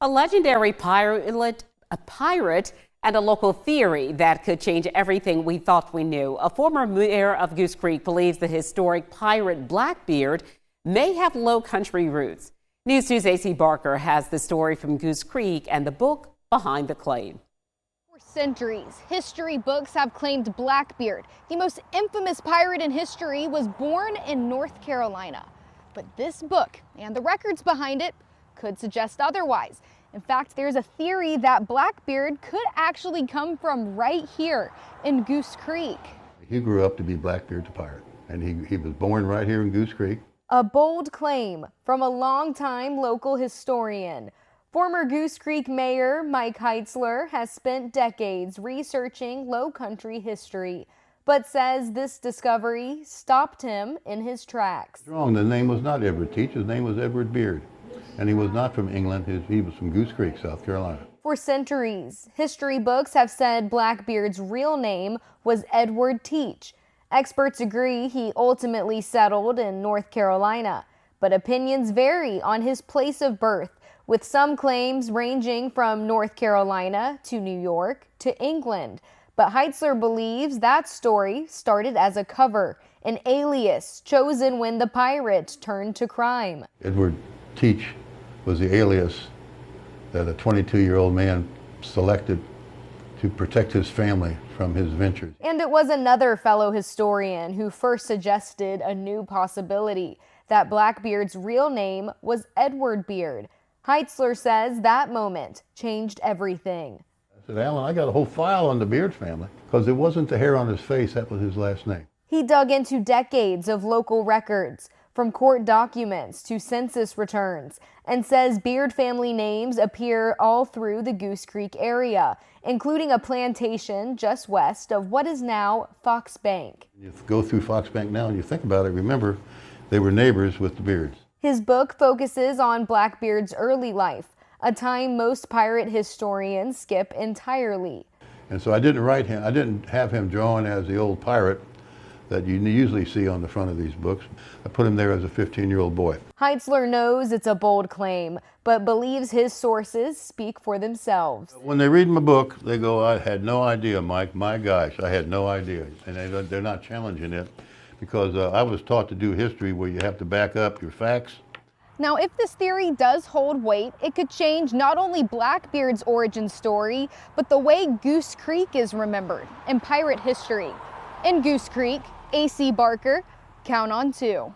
A legendary pirate and a local theory that could change everything we thought we knew. A former mayor of Goose Creek believes the historic pirate Blackbeard may have low country roots. News 2's AC Barker has the story from Goose Creek and the book behind the claim. For centuries, history books have claimed Blackbeard, the most infamous pirate in history, was born in North Carolina. But this book and the records behind it could suggest otherwise. In fact, there's a theory that Blackbeard could actually come from right here in Goose Creek. He grew up to be Blackbeard the pirate, and he was born right here in Goose Creek. A bold claim from a longtime local historian. Former Goose Creek Mayor Mike Heitzler has spent decades researching Low Country history, but says this discovery stopped him in his tracks. Wrong. The name was not Edward Teach. His name was Edward Beard. And he was not from England. He was from Goose Creek, South Carolina. For centuries, history books have said Blackbeard's real name was Edward Teach. Experts agree he ultimately settled in North Carolina, but opinions vary on his place of birth, with some claims ranging from North Carolina to New York to England. But Heitzler believes that story started as a cover, an alias chosen when the pirate turned to crime. Edward Teach was the alias that a 22-year-old man selected to protect his family from his ventures. And it was another fellow historian who first suggested a new possibility, that Blackbeard's real name was Edward Beard. Heitzler says that moment changed everything. I said, Alan, I got a whole file on the Beard family, because it wasn't the hair on his face, that was his last name. He dug into decades of local records, from court documents to census returns, and says Beard family names appear all through the Goose Creek area, including a plantation just west of what is now Fox Bank. You go through Fox Bank now and you think about it, remember, they were neighbors with the Beards. His book focuses on Blackbeard's early life, a time most pirate historians skip entirely. And so I didn't have him drawn as the old pirate that you usually see on the front of these books. I put him there as a 15-year-old boy. Heitzler knows it's a bold claim, but believes his sources speak for themselves. When they read my book, they go, I had no idea, Mike. My gosh, I had no idea. And they're not challenging it, because I was taught to do history where you have to back up your facts. Now, if this theory does hold weight, it could change not only Blackbeard's origin story, but the way Goose Creek is remembered in pirate history. In Goose Creek, AC Barker, count on 2.